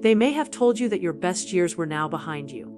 They may have told you that your best years were now behind you.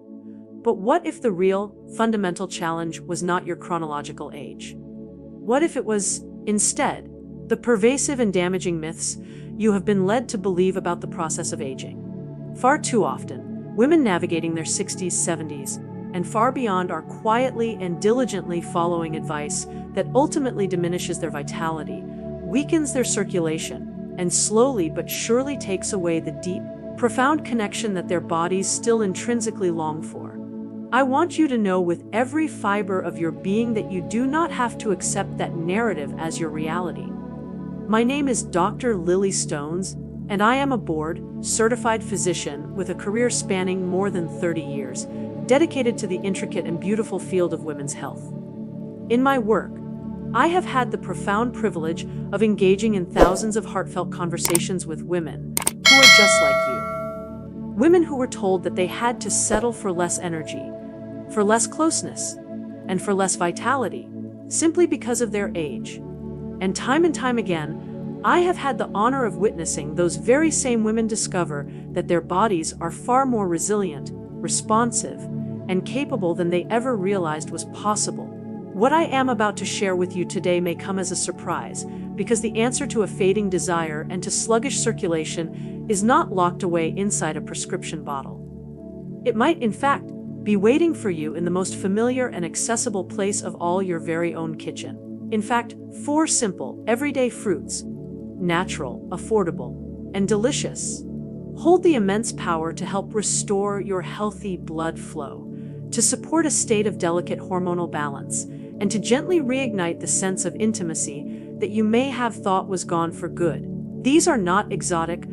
But what if the real, fundamental challenge was not your chronological age? What if it was, instead, the pervasive and damaging myths you have been led to believe about the process of aging? Far too often, women navigating their 60s, 70s, and far beyond are quietly and diligently following advice that ultimately diminishes their vitality, weakens their circulation, and slowly but surely takes away the deep, profound connection that their bodies still intrinsically long for. I want you to know with every fiber of your being that you do not have to accept that narrative as your reality. My name is Dr. Lily Stones, and I am a board-certified physician with a career spanning more than 30 years, dedicated to the intricate and beautiful field of women's health. In my work, I have had the profound privilege of engaging in thousands of heartfelt conversations with women who are just like you. Women who were told that they had to settle for less energy, for less closeness, and for less vitality, simply because of their age. And time again, I have had the honor of witnessing those very same women discover that their bodies are far more resilient, responsive, and capable than they ever realized was possible. What I am about to share with you today may come as a surprise, because the answer to a fading desire and to sluggish circulation is not locked away inside a prescription bottle. It might, in fact, be waiting for you in the most familiar and accessible place of all, your very own kitchen. In fact, 4 simple, everyday fruits, natural, affordable, and delicious, hold the immense power to help restore your healthy blood flow, to support a state of delicate hormonal balance, and to gently reignite the sense of intimacy that you may have thought was gone for good. These are not exotic,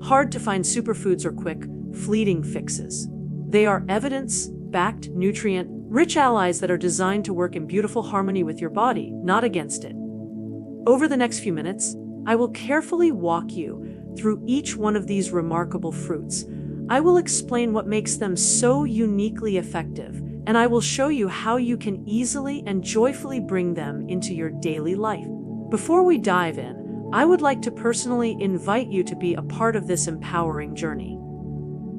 hard-to-find superfoods or quick, fleeting fixes. They are evidence-backed, nutrient-rich allies that are designed to work in beautiful harmony with your body, not against it. Over the next few minutes, I will carefully walk you through each one of these remarkable fruits. I will explain what makes them so uniquely effective, and I will show you how you can easily and joyfully bring them into your daily life. Before we dive in, I would like to personally invite you to be a part of this empowering journey.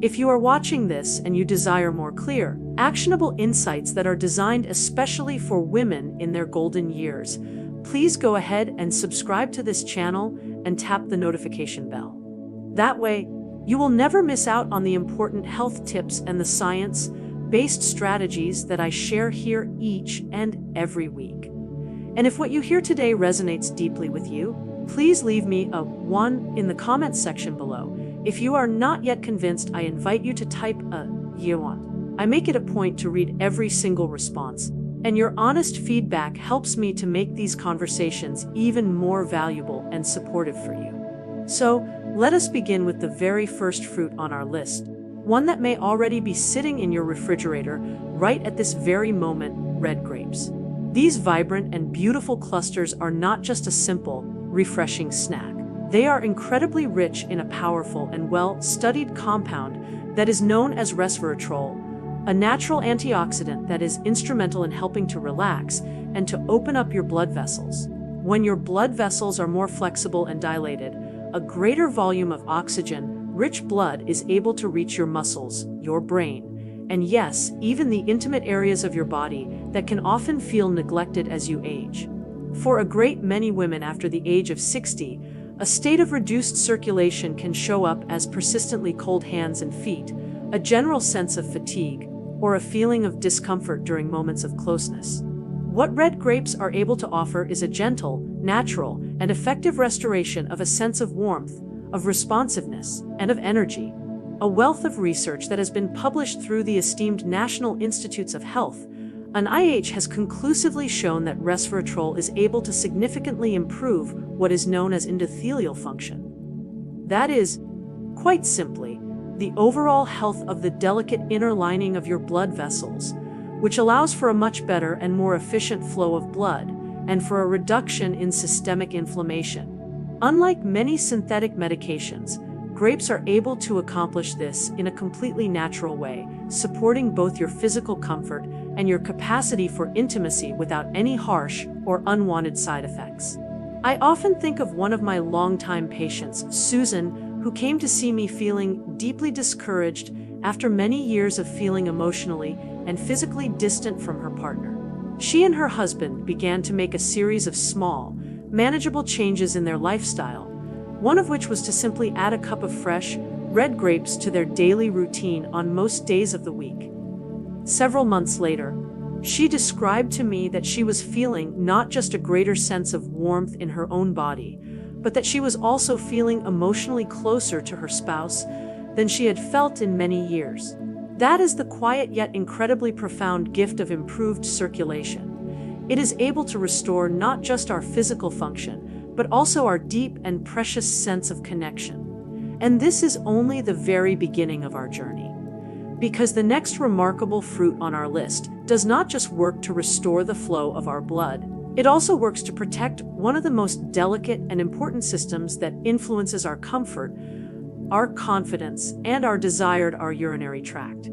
If you are watching this and you desire more clear, actionable insights that are designed especially for women in their golden years, please go ahead and subscribe to this channel and tap the notification bell. That way, you will never miss out on the important health tips and the science-based strategies that I share here each and every week. And if what you hear today resonates deeply with you, please leave me a 1 in the comments section below. If you are not yet convinced, I invite you to type a "1." I make it a point to read every single response, and your honest feedback helps me to make these conversations even more valuable and supportive for you. So, let us begin with the very first fruit on our list, one that may already be sitting in your refrigerator right at this very moment: red grapes. These vibrant and beautiful clusters are not just a simple, refreshing snack. They are incredibly rich in a powerful and well-studied compound that is known as resveratrol, a natural antioxidant that is instrumental in helping to relax and to open up your blood vessels. When your blood vessels are more flexible and dilated, a greater volume of oxygen-rich blood is able to reach your muscles, your brain, and yes, even the intimate areas of your body that can often feel neglected as you age. For a great many women after the age of 60, a state of reduced circulation can show up as persistently cold hands and feet, a general sense of fatigue, or a feeling of discomfort during moments of closeness. What red grapes are able to offer is a gentle, natural, and effective restoration of a sense of warmth, of responsiveness, and of energy. A wealth of research that has been published through the esteemed National Institutes of Health, NIH, has conclusively shown that resveratrol is able to significantly improve what is known as endothelial function. That is, quite simply, the overall health of the delicate inner lining of your blood vessels, which allows for a much better and more efficient flow of blood, and for a reduction in systemic inflammation. Unlike many synthetic medications, grapes are able to accomplish this in a completely natural way, supporting both your physical comfort and your capacity for intimacy without any harsh or unwanted side effects. I often think of one of my longtime patients, Susan, who came to see me feeling deeply discouraged after many years of feeling emotionally and physically distant from her partner. She and her husband began to make a series of small, manageable changes in their lifestyle, one of which was to simply add a cup of fresh, red grapes to their daily routine on most days of the week. Several months later, she described to me that she was feeling not just a greater sense of warmth in her own body, but that she was also feeling emotionally closer to her spouse than she had felt in many years. That is the quiet yet incredibly profound gift of improved circulation. It is able to restore not just our physical function, but also our deep and precious sense of connection. And this is only the very beginning of our journey. Because the next remarkable fruit on our list does not just work to restore the flow of our blood, it also works to protect one of the most delicate and important systems that influences our comfort, our confidence, and our urinary tract.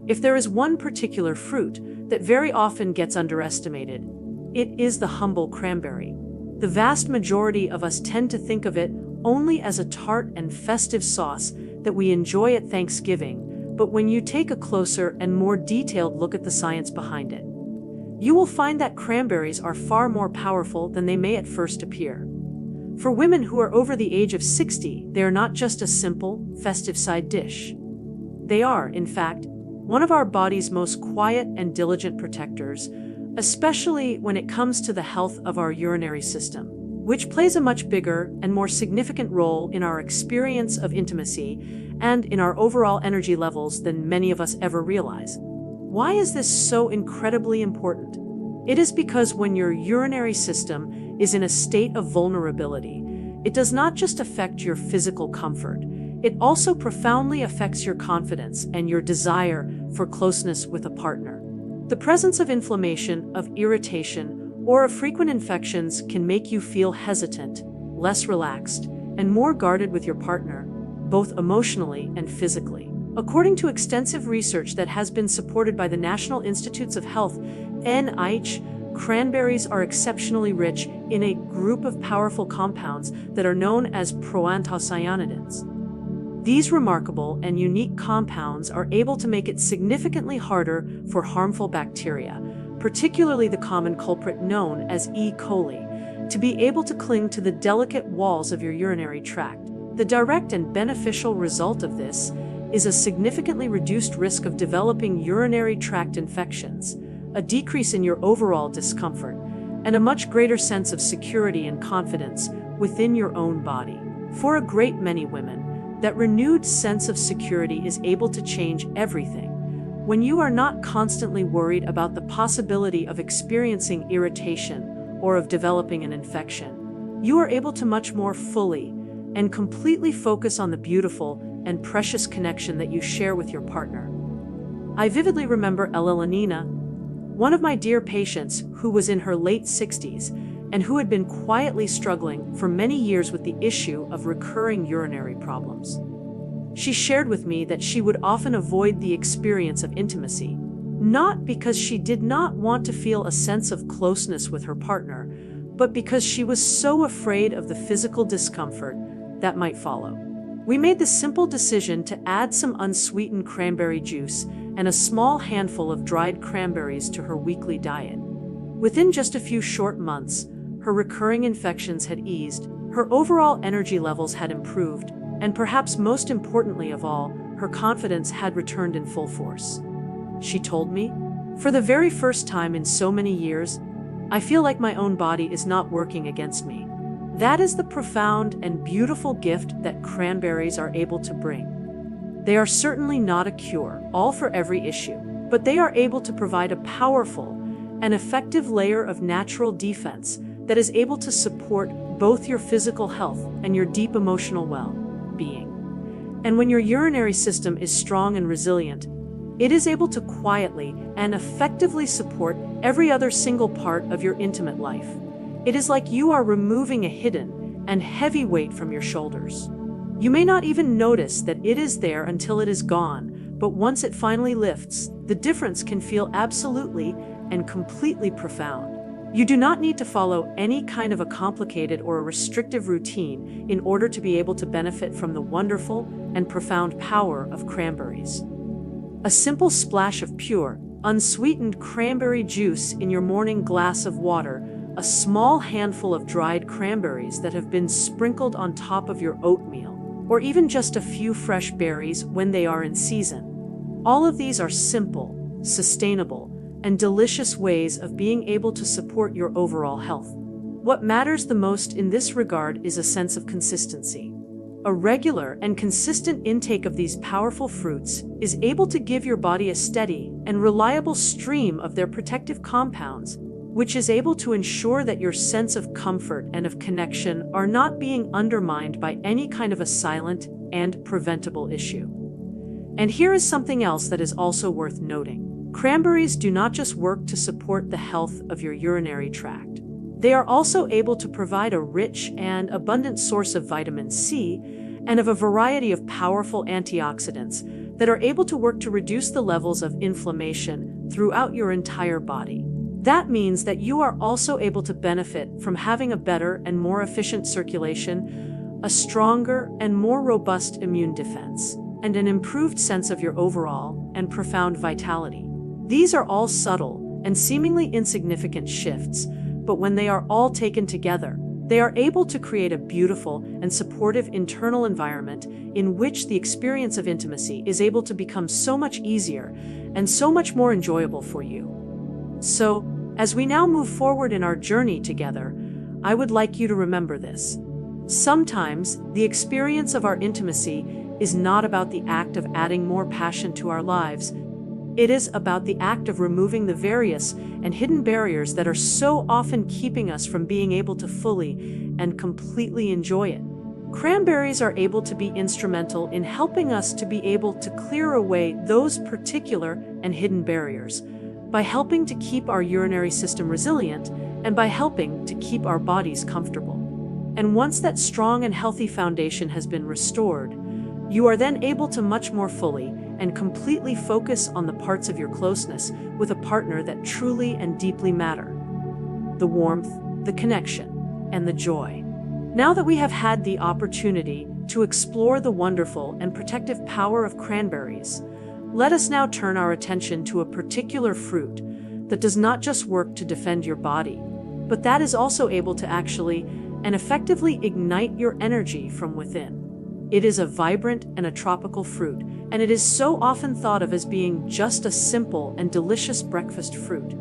If there is one particular fruit that very often gets underestimated, it is the humble cranberry. The vast majority of us tend to think of it only as a tart and festive sauce that we enjoy at Thanksgiving, but when you take a closer and more detailed look at the science behind it, you will find that cranberries are far more powerful than they may at first appear. For women who are over the age of 60, they are not just a simple, festive side dish. They are, in fact, one of our body's most quiet and diligent protectors, especially when it comes to the health of our urinary system, which plays a much bigger and more significant role in our experience of intimacy and in our overall energy levels than many of us ever realize. Why is this so incredibly important? It is because when your urinary system is in a state of vulnerability, it does not just affect your physical comfort, it also profoundly affects your confidence and your desire for closeness with a partner. The presence of inflammation, of irritation, or of frequent infections can make you feel hesitant, less relaxed, and more guarded with your partner, both emotionally and physically. According to extensive research that has been supported by the National Institutes of Health, NIH, cranberries are exceptionally rich in a group of powerful compounds that are known as proanthocyanidins. These remarkable and unique compounds are able to make it significantly harder for harmful bacteria, particularly the common culprit known as E. coli, to be able to cling to the delicate walls of your urinary tract. The direct and beneficial result of this is a significantly reduced risk of developing urinary tract infections, a decrease in your overall discomfort, and a much greater sense of security and confidence within your own body. For a great many women, that renewed sense of security is able to change everything. When you are not constantly worried about the possibility of experiencing irritation or of developing an infection, you are able to much more fully and completely focus on the beautiful and precious connection that you share with your partner. I vividly remember Elenina, one of my dear patients who was in her late 60s and who had been quietly struggling for many years with the issue of recurring urinary problems. She shared with me that she would often avoid the experience of intimacy, not because she did not want to feel a sense of closeness with her partner, but because she was so afraid of the physical discomfort that might follow. We made the simple decision to add some unsweetened cranberry juice and a small handful of dried cranberries to her weekly diet. Within just a few short months, her recurring infections had eased, her overall energy levels had improved, and perhaps most importantly of all, her confidence had returned in full force. She told me, "For the very first time in so many years, I feel like my own body is not working against me." That is the profound and beautiful gift that cranberries are able to bring. They are certainly not a cure, all for every issue, but they are able to provide a powerful and effective layer of natural defense that is able to support both your physical health and your deep emotional well-being. And when your urinary system is strong and resilient, it is able to quietly and effectively support every other single part of your intimate life. It is like you are removing a hidden and heavy weight from your shoulders. You may not even notice that it is there until it is gone, but once it finally lifts, the difference can feel absolutely and completely profound. You do not need to follow any kind of a complicated or a restrictive routine in order to be able to benefit from the wonderful and profound power of cranberries. A simple splash of pure, unsweetened cranberry juice in your morning glass of water, a small handful of dried cranberries that have been sprinkled on top of your oatmeal, or even just a few fresh berries when they are in season. All of these are simple, sustainable, and delicious ways of being able to support your overall health. What matters the most in this regard is a sense of consistency. A regular and consistent intake of these powerful fruits is able to give your body a steady and reliable stream of their protective compounds, which is able to ensure that your sense of comfort and of connection are not being undermined by any kind of a silent and preventable issue. And here is something else that is also worth noting. Cranberries do not just work to support the health of your urinary tract. They are also able to provide a rich and abundant source of vitamin C and of a variety of powerful antioxidants that are able to work to reduce the levels of inflammation throughout your entire body. That means that you are also able to benefit from having a better and more efficient circulation, a stronger and more robust immune defense, and an improved sense of your overall and profound vitality. These are all subtle and seemingly insignificant shifts, but when they are all taken together, they are able to create a beautiful and supportive internal environment in which the experience of intimacy is able to become so much easier and so much more enjoyable for you. So, as we now move forward in our journey together, I would like you to remember this. Sometimes, the experience of our intimacy is not about the act of adding more passion to our lives. It is about the act of removing the various and hidden barriers that are so often keeping us from being able to fully and completely enjoy it. Cranberries are able to be instrumental in helping us to be able to clear away those particular and hidden barriers, by helping to keep our urinary system resilient and by helping to keep our bodies comfortable. And once that strong and healthy foundation has been restored, you are then able to much more fully and completely focus on the parts of your closeness with a partner that truly and deeply matter. The warmth, the connection, and the joy. Now that we have had the opportunity to explore the wonderful and protective power of cranberries, let us now turn our attention to a particular fruit that does not just work to defend your body, but that is also able to actually and effectively ignite your energy from within. It is a vibrant and a tropical fruit, and it is so often thought of as being just a simple and delicious breakfast fruit.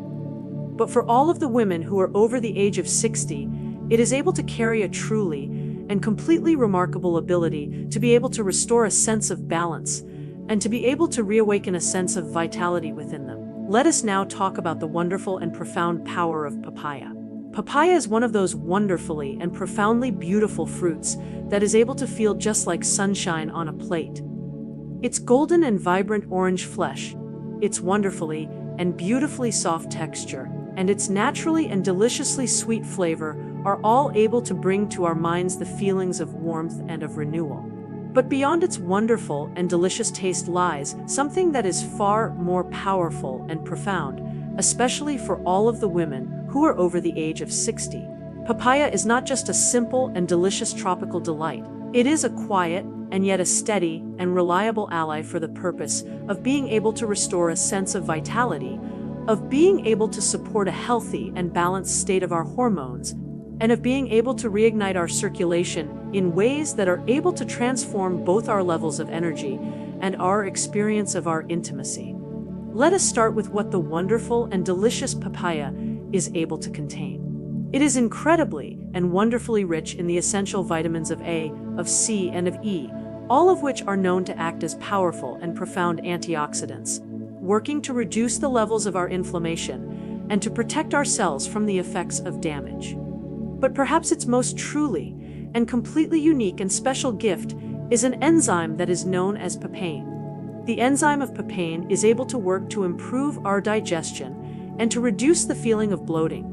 But for all of the women who are over the age of 60, it is able to carry a truly and completely remarkable ability to be able to restore a sense of balance and to be able to reawaken a sense of vitality within them. Let us now talk about the wonderful and profound power of papaya. Papaya is one of those wonderfully and profoundly beautiful fruits that is able to feel just like sunshine on a plate. Its golden and vibrant orange flesh, its wonderfully and beautifully soft texture, and its naturally and deliciously sweet flavor are all able to bring to our minds the feelings of warmth and of renewal. But beyond its wonderful and delicious taste lies something that is far more powerful and profound, especially for all of the women who are over the age of 60. Papaya is not just a simple and delicious tropical delight. It is a quiet and yet a steady and reliable ally for the purpose of being able to restore a sense of vitality, of being able to support a healthy and balanced state of our hormones, and of being able to reignite our circulation in ways that are able to transform both our levels of energy and our experience of our intimacy. Let us start with what the wonderful and delicious papaya is able to contain. It is incredibly and wonderfully rich in the essential vitamins of A, of C, and of E, all of which are known to act as powerful and profound antioxidants, working to reduce the levels of our inflammation and to protect our cells from the effects of damage. But perhaps its most truly and completely unique and special gift is an enzyme that is known as papain. The enzyme of papain is able to work to improve our digestion and to reduce the feeling of bloating,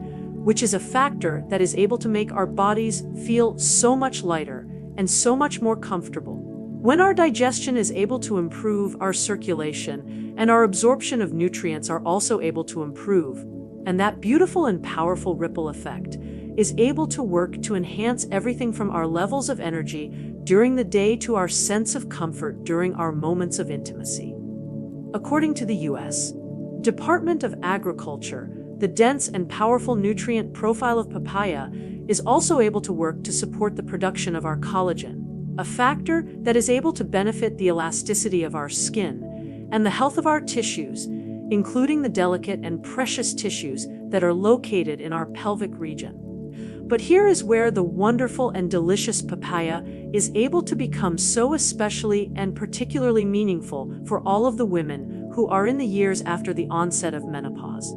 which is a factor that is able to make our bodies feel so much lighter and so much more comfortable. When our digestion is able to improve, our circulation and our absorption of nutrients are also able to improve. And that beautiful and powerful ripple effect is able to work to enhance everything from our levels of energy during the day to our sense of comfort during our moments of intimacy. According to the U.S. Department of Agriculture, the dense and powerful nutrient profile of papaya is also able to work to support the production of our collagen, a factor that is able to benefit the elasticity of our skin and the health of our tissues, including the delicate and precious tissues that are located in our pelvic region. But here is where the wonderful and delicious papaya is able to become so especially and particularly meaningful for all of the women who are in the years after the onset of menopause.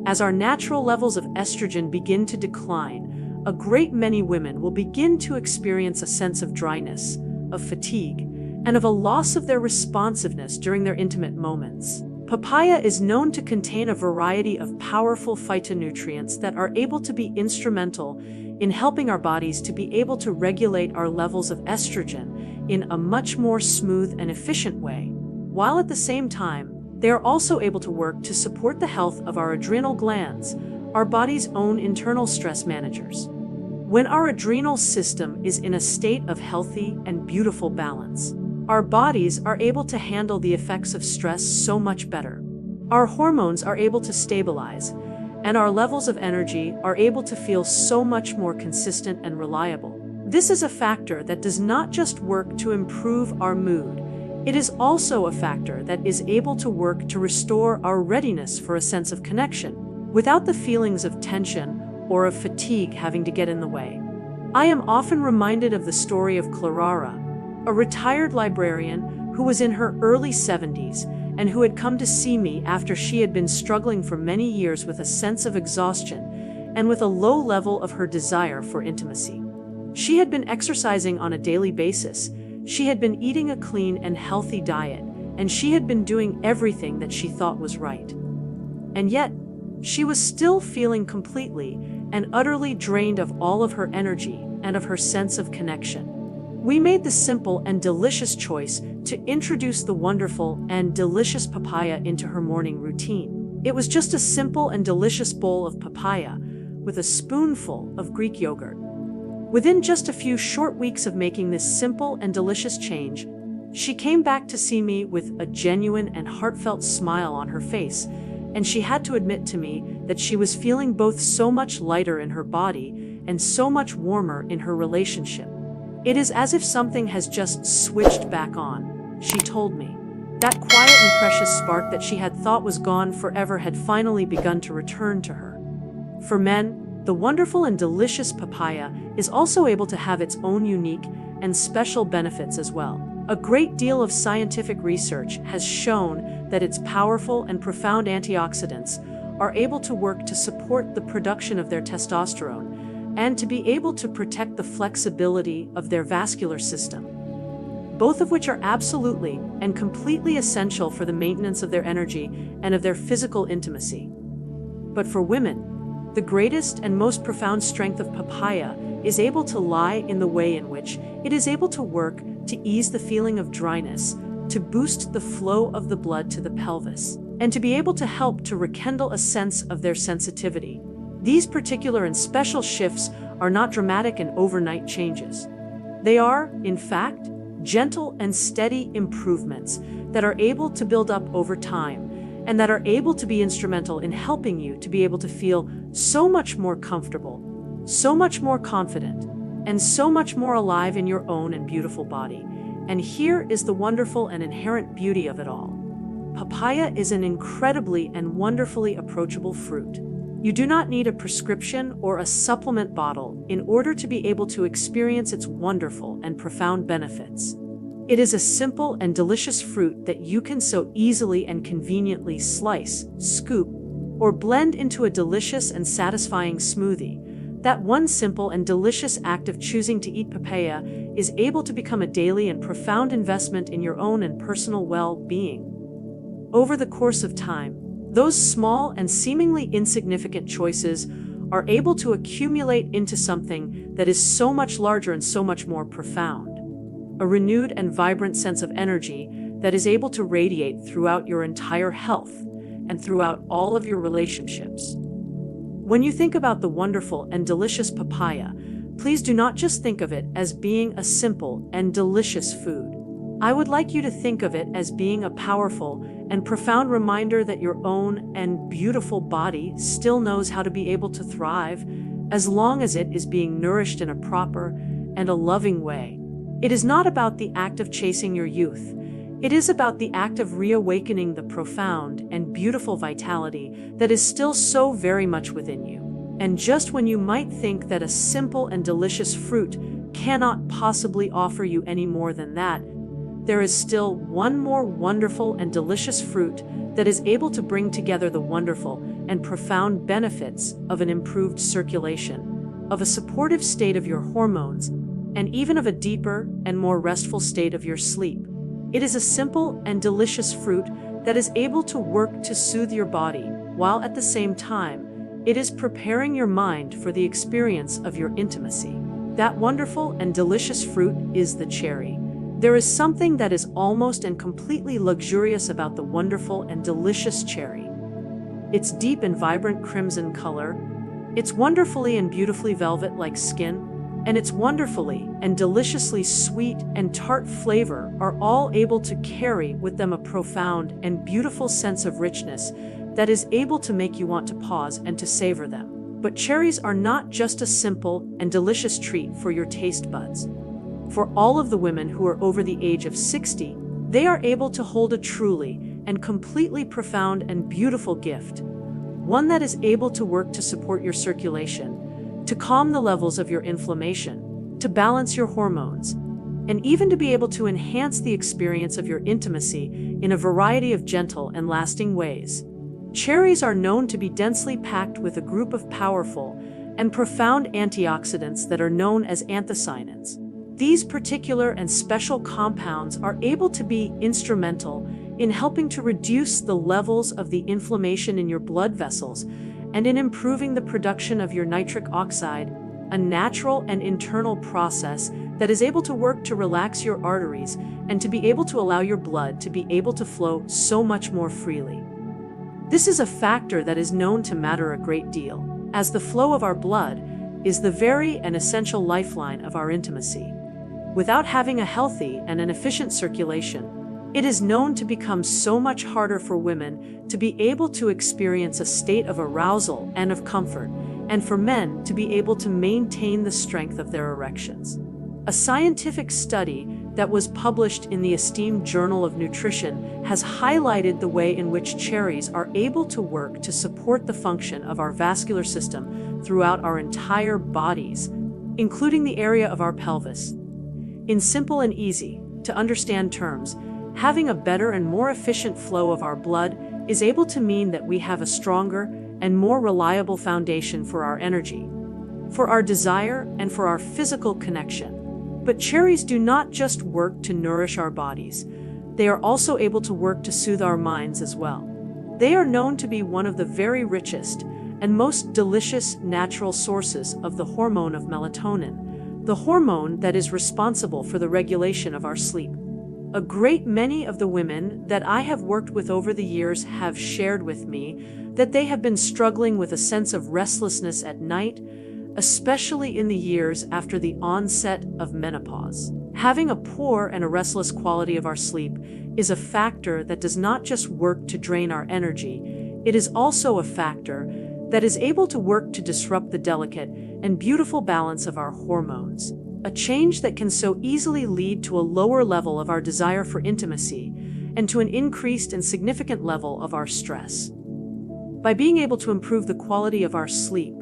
As our natural levels of estrogen begin to decline, a great many women will begin to experience a sense of dryness, of fatigue, and of a loss of their responsiveness during their intimate moments. Papaya is known to contain a variety of powerful phytonutrients that are able to be instrumental in helping our bodies to be able to regulate our levels of estrogen in a much more smooth and efficient way, while at the same time, they are also able to work to support the health of our adrenal glands, our body's own internal stress managers. When our adrenal system is in a state of healthy and beautiful balance, our bodies are able to handle the effects of stress so much better. Our hormones are able to stabilize, and our levels of energy are able to feel so much more consistent and reliable. This is a factor that does not just work to improve our mood, it is also a factor that is able to work to restore our readiness for a sense of connection, without the feelings of tension or of fatigue having to get in the way. I am often reminded of the story of Clara, a retired librarian who was in her early 70s and who had come to see me after she had been struggling for many years with a sense of exhaustion and with a low level of her desire for intimacy. She had been exercising on a daily basis, she had been eating a clean and healthy diet, and she had been doing everything that she thought was right. And yet, she was still feeling completely and utterly drained of all of her energy and of her sense of connection. We made the simple and delicious choice to introduce the wonderful and delicious papaya into her morning routine. It was just a simple and delicious bowl of papaya with a spoonful of Greek yogurt. Within just a few short weeks of making this simple and delicious change, she came back to see me with a genuine and heartfelt smile on her face, and she had to admit to me that she was feeling both so much lighter in her body and so much warmer in her relationship. It is as if something has just switched back on, she told me. That quiet and precious spark that she had thought was gone forever had finally begun to return to her. For men, the wonderful and delicious papaya is also able to have its own unique and special benefits as well. A great deal of scientific research has shown that its powerful and profound antioxidants are able to work to support the production of their testosterone and to be able to protect the flexibility of their vascular system, both of which are absolutely and completely essential for the maintenance of their energy and of their physical intimacy. But for women, the greatest and most profound strength of papaya is able to lie in the way in which it is able to work to ease the feeling of dryness, to boost the flow of the blood to the pelvis, and to be able to help to rekindle a sense of their sensitivity. These particular and special shifts are not dramatic and overnight changes. They are, in fact, gentle and steady improvements that are able to build up over time and that are able to be instrumental in helping you to be able to feel so much more comfortable, so much more confident, and so much more alive in your own and beautiful body. And here is the wonderful and inherent beauty of it all. Papaya is an incredibly and wonderfully approachable fruit. You do not need a prescription or a supplement bottle in order to be able to experience its wonderful and profound benefits. It is a simple and delicious fruit that you can so easily and conveniently slice, scoop, or blend into a delicious and satisfying smoothie. That one simple and delicious act of choosing to eat papaya is able to become a daily and profound investment in your own and personal well-being. Over the course of time, those small and seemingly insignificant choices are able to accumulate into something that is so much larger and so much more profound. A renewed and vibrant sense of energy that is able to radiate throughout your entire health and throughout all of your relationships. When you think about the wonderful and delicious papaya, please do not just think of it as being a simple and delicious food. I would like you to think of it as being a powerful and profound reminder that your own and beautiful body still knows how to be able to thrive as long as it is being nourished in a proper and a loving way. It is not about the act of chasing your youth. It is about the act of reawakening the profound and beautiful vitality that is still so very much within you. And just when you might think that a simple and delicious fruit cannot possibly offer you any more than that, there is still one more wonderful and delicious fruit that is able to bring together the wonderful and profound benefits of an improved circulation, of a supportive state of your hormones, and even of a deeper and more restful state of your sleep. It is a simple and delicious fruit that is able to work to soothe your body, while at the same time, it is preparing your mind for the experience of your intimacy. That wonderful and delicious fruit is the cherry. There is something that is almost and completely luxurious about the wonderful and delicious cherry. Its deep and vibrant crimson color, its wonderfully and beautifully velvet-like skin, and its wonderfully and deliciously sweet and tart flavor are all able to carry with them a profound and beautiful sense of richness that is able to make you want to pause and to savor them. But cherries are not just a simple and delicious treat for your taste buds. For all of the women who are over the age of 60, they are able to hold a truly and completely profound and beautiful gift, one that is able to work to support your circulation, to calm the levels of your inflammation, to balance your hormones, and even to be able to enhance the experience of your intimacy in a variety of gentle and lasting ways. Cherries are known to be densely packed with a group of powerful and profound antioxidants that are known as anthocyanins. These particular and special compounds are able to be instrumental in helping to reduce the levels of the inflammation in your blood vessels and in improving the production of your nitric oxide, a natural and internal process that is able to work to relax your arteries and to be able to allow your blood to be able to flow so much more freely. This is a factor that is known to matter a great deal, as the flow of our blood is the very and essential lifeline of our intimacy. Without having a healthy and an efficient circulation, it is known to become so much harder for women to be able to experience a state of arousal and of comfort, and for men to be able to maintain the strength of their erections. A scientific study that was published in the esteemed Journal of Nutrition has highlighted the way in which cherries are able to work to support the function of our vascular system throughout our entire bodies, including the area of our pelvis. In simple and easy to understand terms, having a better and more efficient flow of our blood is able to mean that we have a stronger and more reliable foundation for our energy, for our desire, and for our physical connection. But cherries do not just work to nourish our bodies. They are also able to work to soothe our minds as well. They are known to be one of the very richest and most delicious natural sources of the hormone of melatonin, the hormone that is responsible for the regulation of our sleep. A great many of the women that I have worked with over the years have shared with me that they have been struggling with a sense of restlessness at night, especially in the years after the onset of menopause. Having a poor and a restless quality of our sleep is a factor that does not just work to drain our energy, it is also a factor that is able to work to disrupt the delicate and beautiful balance of our hormones. A change that can so easily lead to a lower level of our desire for intimacy and to an increased and significant level of our stress. By being able to improve the quality of our sleep,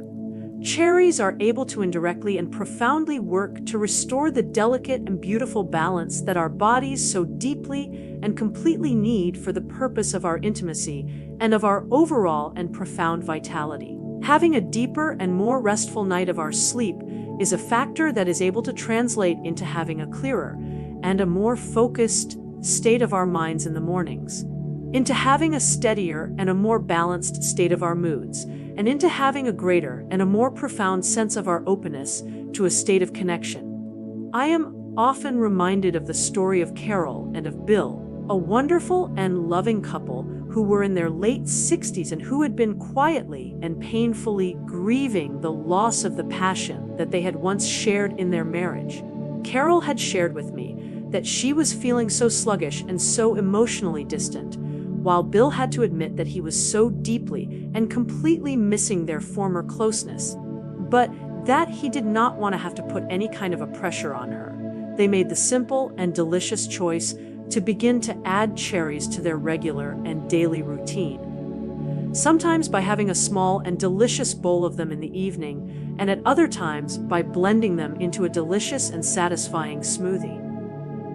cherries are able to indirectly and profoundly work to restore the delicate and beautiful balance that our bodies so deeply and completely need for the purpose of our intimacy and of our overall and profound vitality. Having a deeper and more restful night of our sleep is a factor that is able to translate into having a clearer and a more focused state of our minds in the mornings, into having a steadier and a more balanced state of our moods, and into having a greater and a more profound sense of our openness to a state of connection. I am often reminded of the story of Carol and of Bill, a wonderful and loving couple who were in their late 60s and who had been quietly and painfully grieving the loss of the passion that they had once shared in their marriage. Carol had shared with me that she was feeling so sluggish and so emotionally distant, while Bill had to admit that he was so deeply and completely missing their former closeness, but that he did not want to have to put any kind of a pressure on her. They made the simple and delicious choice to begin to add cherries to their regular and daily routine. Sometimes by having a small and delicious bowl of them in the evening, and at other times by blending them into a delicious and satisfying smoothie.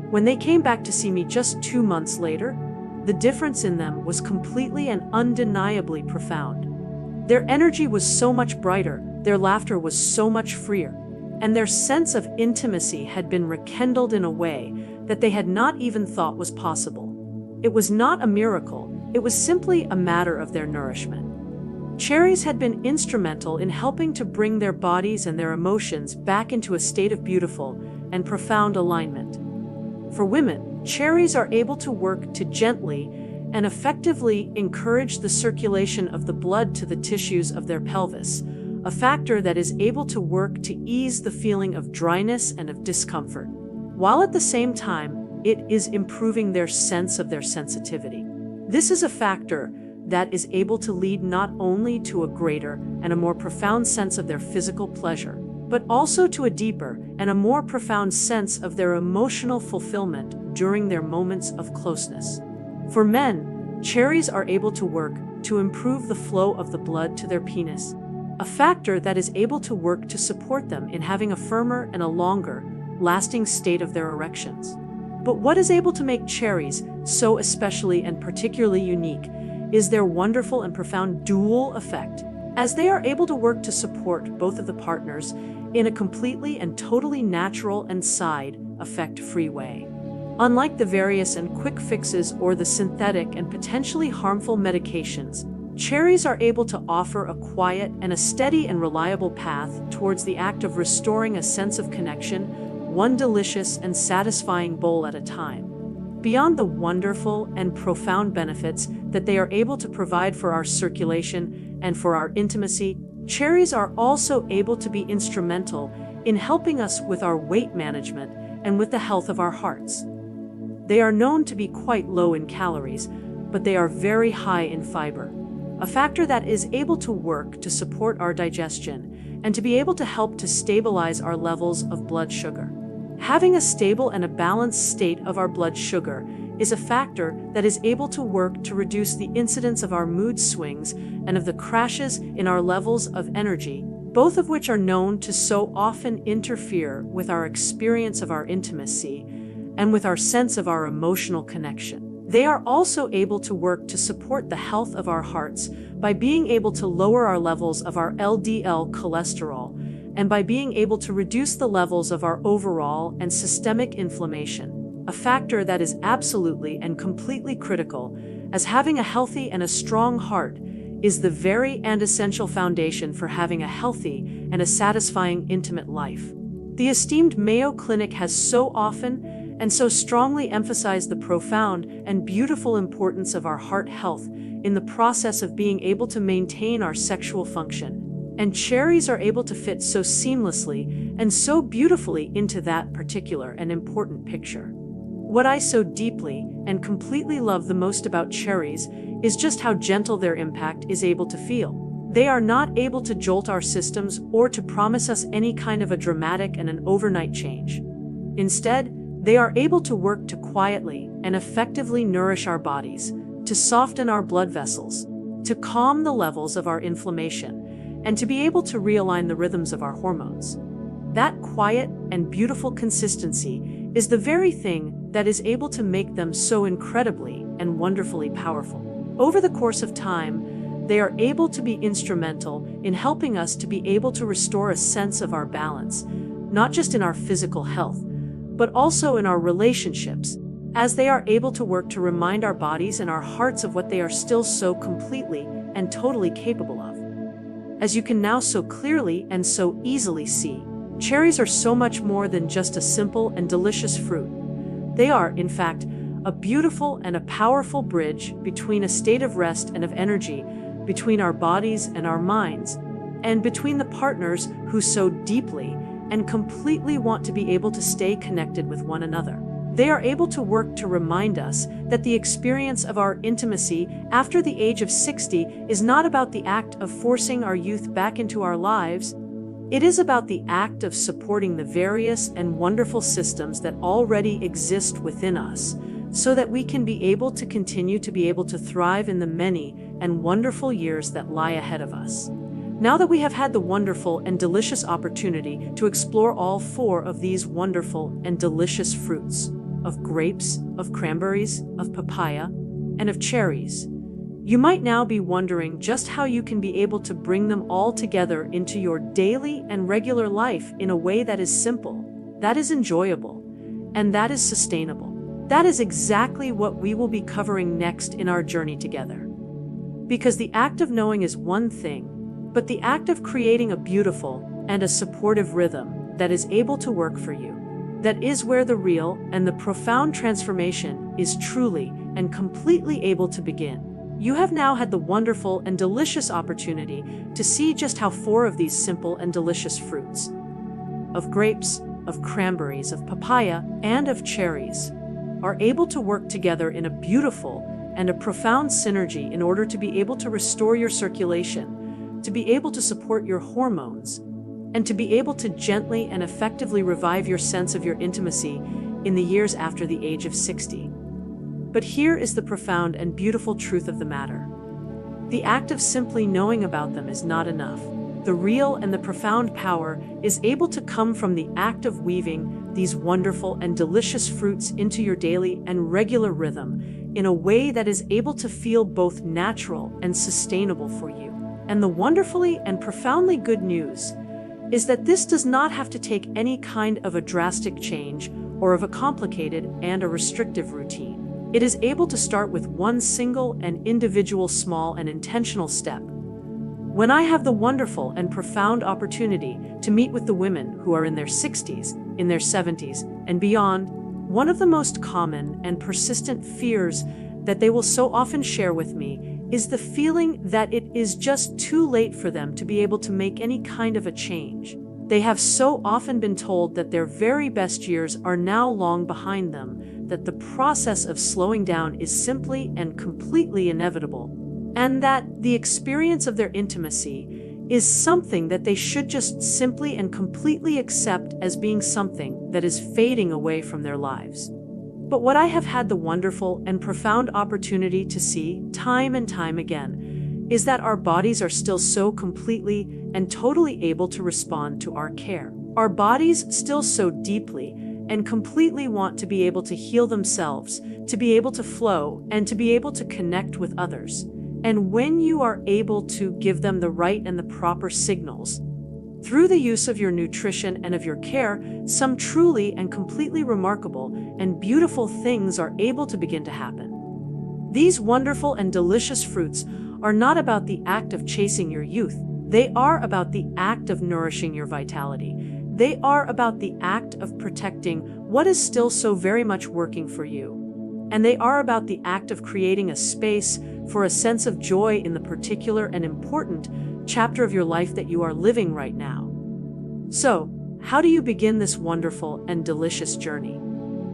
When they came back to see me just 2 months later, the difference in them was completely and undeniably profound. Their energy was so much brighter, their laughter was so much freer, and their sense of intimacy had been rekindled in a way that they had not even thought was possible. It was not a miracle, it was simply a matter of their nourishment. Cherries had been instrumental in helping to bring their bodies and their emotions back into a state of beautiful and profound alignment. For women, cherries are able to work to gently and effectively encourage the circulation of the blood to the tissues of their pelvis, a factor that is able to work to ease the feeling of dryness and of discomfort, while at the same time it is improving their sense of their sensitivity. This is a factor that is able to lead not only to a greater and a more profound sense of their physical pleasure, but also to a deeper and a more profound sense of their emotional fulfillment during their moments of closeness. For men, cherries are able to work to improve the flow of the blood to their penis, a factor that is able to work to support them in having a firmer and a longer, lasting state of their erections. But what is able to make cherries so especially and particularly unique is their wonderful and profound dual effect, as they are able to work to support both of the partners in a completely and totally natural and side effect-free way. Unlike the various and quick fixes or the synthetic and potentially harmful medications, cherries are able to offer a quiet and a steady and reliable path towards the act of restoring a sense of connection, one delicious and satisfying bowl at a time. Beyond the wonderful and profound benefits that they are able to provide for our circulation and for our intimacy, cherries are also able to be instrumental in helping us with our weight management and with the health of our hearts. They are known to be quite low in calories, but they are very high in fiber, a factor that is able to work to support our digestion and to be able to help to stabilize our levels of blood sugar. Having a stable and a balanced state of our blood sugar is a factor that is able to work to reduce the incidence of our mood swings and of the crashes in our levels of energy, both of which are known to so often interfere with our experience of our intimacy and with our sense of our emotional connection. They are also able to work to support the health of our hearts by being able to lower our levels of our LDL cholesterol and by being able to reduce the levels of our overall and systemic inflammation, a factor that is absolutely and completely critical, as having a healthy and a strong heart is the very and essential foundation for having a healthy and a satisfying intimate life. The esteemed Mayo Clinic has so often and so strongly emphasized the profound and beautiful importance of our heart health in the process of being able to maintain our sexual function. And cherries are able to fit so seamlessly and so beautifully into that particular and important picture. What I so deeply and completely love the most about cherries is just how gentle their impact is able to feel. They are not able to jolt our systems or to promise us any kind of a dramatic and an overnight change. Instead, they are able to work to quietly and effectively nourish our bodies, to soften our blood vessels, to calm the levels of our inflammation, and to be able to realign the rhythms of our hormones. That quiet and beautiful consistency is the very thing that is able to make them so incredibly and wonderfully powerful. Over the course of time, they are able to be instrumental in helping us to be able to restore a sense of our balance, not just in our physical health, but also in our relationships, as they are able to work to remind our bodies and our hearts of what they are still so completely and totally capable of. As you can now so clearly and so easily see, cherries are so much more than just a simple and delicious fruit. They are, in fact, a beautiful and a powerful bridge between a state of rest and of energy, between our bodies and our minds, and between the partners who so deeply and completely want to be able to stay connected with one another. They are able to work to remind us that the experience of our intimacy after the age of 60 is not about the act of forcing our youth back into our lives. It is about the act of supporting the various and wonderful systems that already exist within us, so that we can be able to continue to be able to thrive in the many and wonderful years that lie ahead of us. Now that we have had the wonderful and delicious opportunity to explore all 4 of these wonderful and delicious fruits, of grapes, of cranberries, of papaya, and of cherries, you might now be wondering just how you can be able to bring them all together into your daily and regular life in a way that is simple, that is enjoyable, and that is sustainable. That is exactly what we will be covering next in our journey together. Because the act of knowing is one thing, but the act of creating a beautiful and a supportive rhythm that is able to work for you, that is where the real and the profound transformation is truly and completely able to begin. You have now had the wonderful and delicious opportunity to see just how 4 of these simple and delicious fruits, of grapes, of cranberries, of papaya, and of cherries, are able to work together in a beautiful and a profound synergy in order to be able to restore your circulation, to be able to support your hormones, and to be able to gently and effectively revive your sense of your intimacy in the years after the age of 60. But here is the profound and beautiful truth of the matter. The act of simply knowing about them is not enough. The real and the profound power is able to come from the act of weaving these wonderful and delicious fruits into your daily and regular rhythm in a way that is able to feel both natural and sustainable for you. And the wonderfully and profoundly good news is that this does not have to take any kind of a drastic change or of a complicated and a restrictive routine. It is able to start with one single and individual small and intentional step. When I have the wonderful and profound opportunity to meet with the women who are in their 60s, in their 70s, and beyond, one of the most common and persistent fears that they will so often share with me is the feeling that it is just too late for them to be able to make any kind of a change. They have so often been told that their very best years are now long behind them, that the process of slowing down is simply and completely inevitable, and that the experience of their intimacy is something that they should just simply and completely accept as being something that is fading away from their lives. But what I have had the wonderful and profound opportunity to see time and time again is that our bodies are still so completely and totally able to respond to our care. Our bodies still so deeply and completely want to be able to heal themselves, to be able to flow, and to be able to connect with others. And when you are able to give them the right and the proper signals, through the use of your nutrition and of your care, some truly and completely remarkable and beautiful things are able to begin to happen. These wonderful and delicious fruits are not about the act of chasing your youth. They are about the act of nourishing your vitality. They are about the act of protecting what is still so very much working for you. And they are about the act of creating a space for a sense of joy in the particular and important chapter of your life that you are living right now. So, how do you begin this wonderful and delicious journey?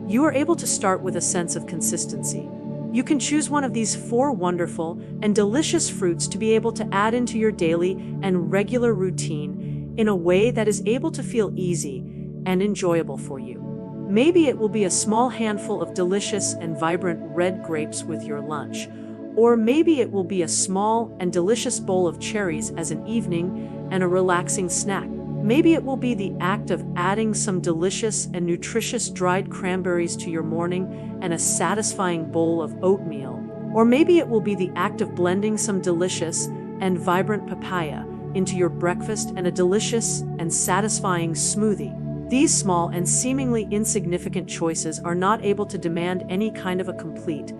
You are able to start with a sense of consistency. You can choose one of these 4 wonderful and delicious fruits to be able to add into your daily and regular routine in a way that is able to feel easy and enjoyable for you. Maybe it will be a small handful of delicious and vibrant red grapes with your lunch, or maybe it will be a small and delicious bowl of cherries as an evening and a relaxing snack. Maybe it will be the act of adding some delicious and nutritious dried cranberries to your morning and a satisfying bowl of oatmeal. Or maybe it will be the act of blending some delicious and vibrant papaya into your breakfast and a delicious and satisfying smoothie. These small and seemingly insignificant choices are not able to demand any kind of a complete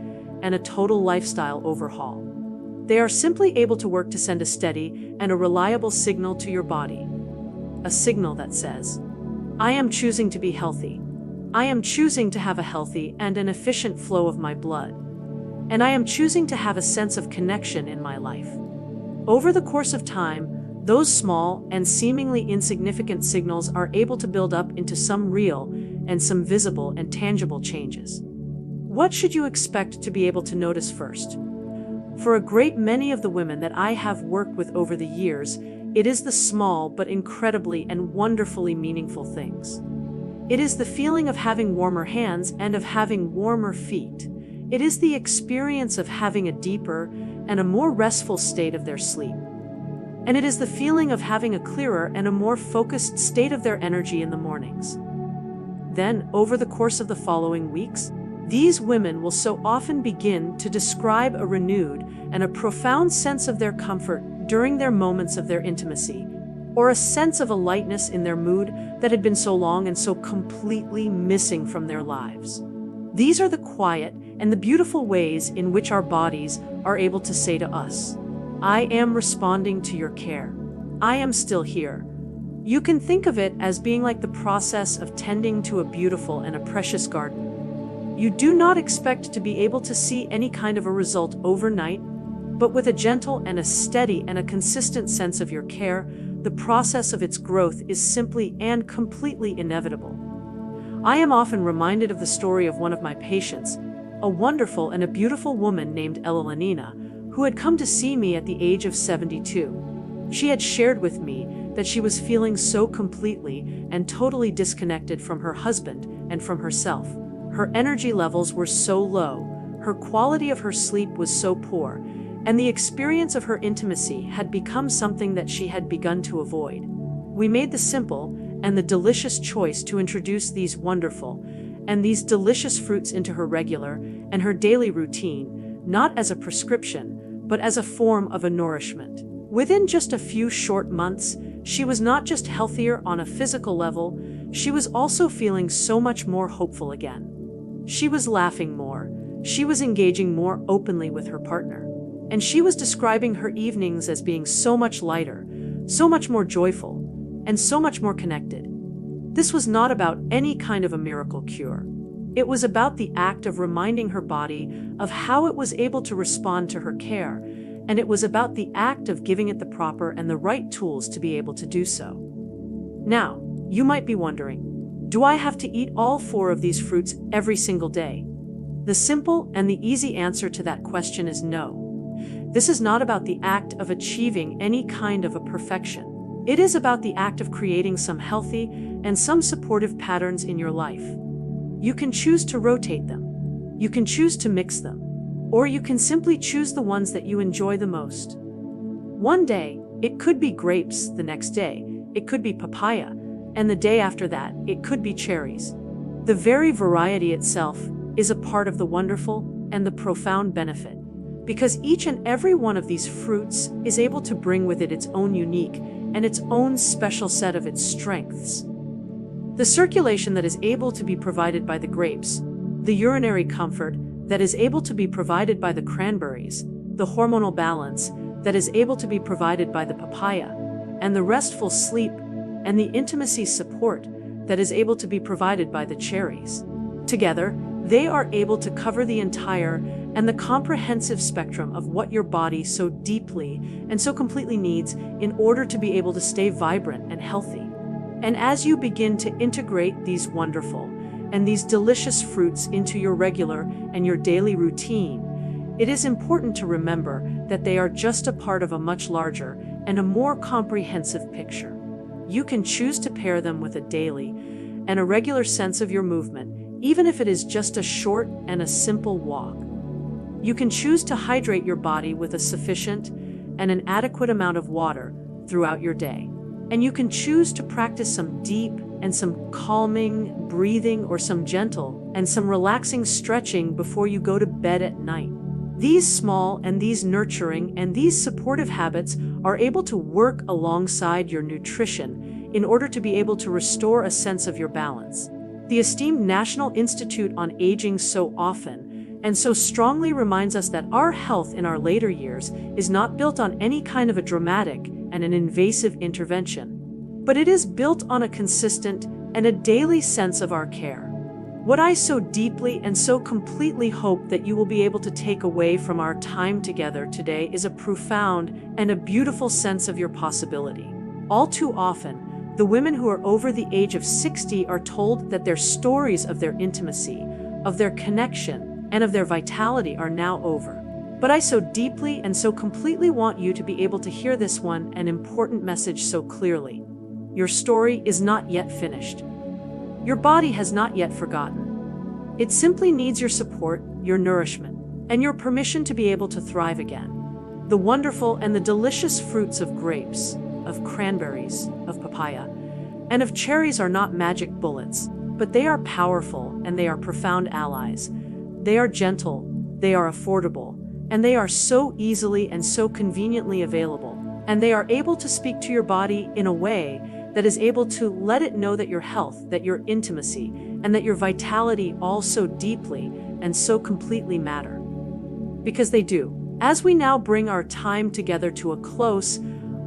and a total lifestyle overhaul. They are simply able to work to send a steady and a reliable signal to your body. A signal that says, I am choosing to be healthy. I am choosing to have a healthy and an efficient flow of my blood. And I am choosing to have a sense of connection in my life. Over the course of time, those small and seemingly insignificant signals are able to build up into some real and some visible and tangible changes. What should you expect to be able to notice first? For a great many of the women that I have worked with over the years, it is the small but incredibly and wonderfully meaningful things. It is the feeling of having warmer hands and of having warmer feet. It is the experience of having a deeper and a more restful state of their sleep. And it is the feeling of having a clearer and a more focused state of their energy in the mornings. Then, over the course of the following weeks, these women will so often begin to describe a renewed and a profound sense of their comfort during their moments of their intimacy, or a sense of a lightness in their mood that had been so long and so completely missing from their lives. These are the quiet and the beautiful ways in which our bodies are able to say to us, I am responding to your care. I am still here. You can think of it as being like the process of tending to a beautiful and a precious garden. You do not expect to be able to see any kind of a result overnight, but with a gentle and a steady and a consistent sense of your care, the process of its growth is simply and completely inevitable. I am often reminded of the story of one of my patients, a wonderful and a beautiful woman named Elderare, who had come to see me at the age of 72. She had shared with me that she was feeling so completely and totally disconnected from her husband and from herself. Her energy levels were so low, her quality of her sleep was so poor, and the experience of her intimacy had become something that she had begun to avoid. We made the simple and the delicious choice to introduce these wonderful and these delicious fruits into her regular and her daily routine, not as a prescription, but as a form of a nourishment. Within just a few short months, she was not just healthier on a physical level, she was also feeling so much more hopeful again. She was laughing more, she was engaging more openly with her partner, and she was describing her evenings as being so much lighter, so much more joyful, and so much more connected. This was not about any kind of a miracle cure. It was about the act of reminding her body of how it was able to respond to her care, and it was about the act of giving it the proper and the right tools to be able to do so. Now, you might be wondering, do I have to eat all 4 of these fruits every single day? The simple and the easy answer to that question is no. This is not about the act of achieving any kind of a perfection. It is about the act of creating some healthy and some supportive patterns in your life. You can choose to rotate them. You can choose to mix them. Or you can simply choose the ones that you enjoy the most. One day, it could be grapes, the next day, it could be papaya, and the day after that, it could be cherries. The very variety itself is a part of the wonderful and the profound benefit, because each and every one of these fruits is able to bring with it its own unique and its own special set of its strengths. The circulation that is able to be provided by the grapes, the urinary comfort that is able to be provided by the cranberries, the hormonal balance that is able to be provided by the papaya, and the restful sleep and the intimacy support that is able to be provided by the cherries. Together, they are able to cover the entire and the comprehensive spectrum of what your body so deeply and so completely needs in order to be able to stay vibrant and healthy. And as you begin to integrate these wonderful and these delicious fruits into your regular and your daily routine, it is important to remember that they are just a part of a much larger and a more comprehensive picture. You can choose to pair them with a daily and a regular sense of your movement, even if it is just a short and a simple walk. You can choose to hydrate your body with a sufficient and an adequate amount of water throughout your day. And you can choose to practice some deep and some calming breathing or some gentle and some relaxing stretching before you go to bed at night. These small and these nurturing and these supportive habits are able to work alongside your nutrition in order to be able to restore a sense of your balance. The esteemed National Institute on Aging so often and so strongly reminds us that our health in our later years is not built on any kind of a dramatic and an invasive intervention, but it is built on a consistent and a daily sense of our care. What I so deeply and so completely hope that you will be able to take away from our time together today is a profound and a beautiful sense of your possibility. All too often, the women who are over the age of 60 are told that their stories of their intimacy, of their connection, and of their vitality are now over. But I so deeply and so completely want you to be able to hear this an important message so clearly. Your story is not yet finished. Your body has not yet forgotten. It simply needs your support, your nourishment, and your permission to be able to thrive again. The wonderful and the delicious fruits of grapes, of cranberries, of papaya, and of cherries are not magic bullets, but they are powerful and they are profound allies. They are gentle, they are affordable, and they are so easily and so conveniently available, and they are able to speak to your body in a way that is able to let it know that your health, that your intimacy, and that your vitality all so deeply and so completely matter. Because they do. As we now bring our time together to a close,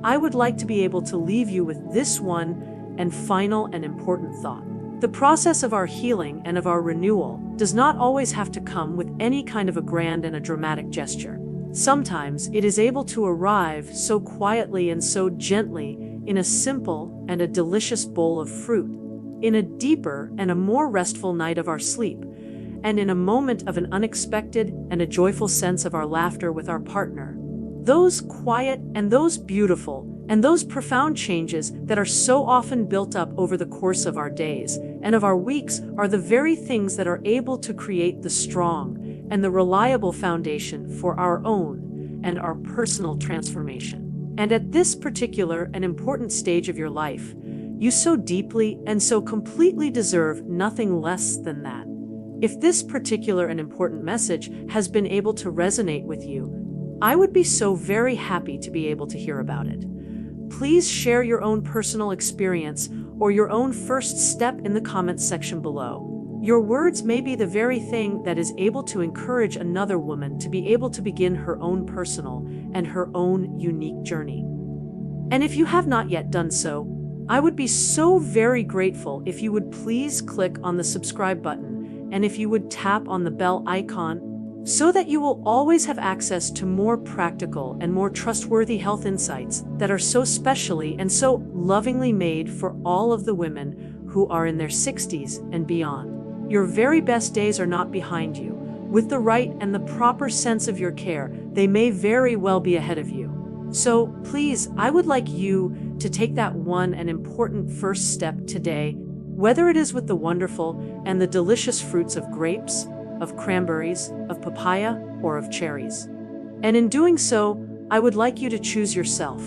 I would like to be able to leave you with this one and final and important thought. The process of our healing and of our renewal does not always have to come with any kind of a grand and a dramatic gesture. Sometimes it is able to arrive so quietly and so gently in a simple and a delicious bowl of fruit, in a deeper and a more restful night of our sleep, and in a moment of an unexpected and a joyful sense of our laughter with our partner. Those quiet and those beautiful and those profound changes that are so often built up over the course of our days and of our weeks are the very things that are able to create the strong and the reliable foundation for our own and our personal transformation. And at this particular and important stage of your life, you so deeply and so completely deserve nothing less than that. If this particular and important message has been able to resonate with you, I would be so very happy to be able to hear about it. Please share your own personal experience or your own first step in the comments section below. Your words may be the very thing that is able to encourage another woman to be able to begin her own personal and her own unique journey. And if you have not yet done so, I would be so very grateful if you would please click on the subscribe button and if you would tap on the bell icon so that you will always have access to more practical and more trustworthy health insights that are so specially and so lovingly made for all of the women who are in their 60s and beyond. Your very best days are not behind you. With the right and the proper sense of your care, they may very well be ahead of you. So please, I would like you to take that one and important first step today, whether it is with the wonderful and the delicious fruits of grapes, of cranberries, of papaya, or of cherries. And in doing so, I would like you to choose yourself.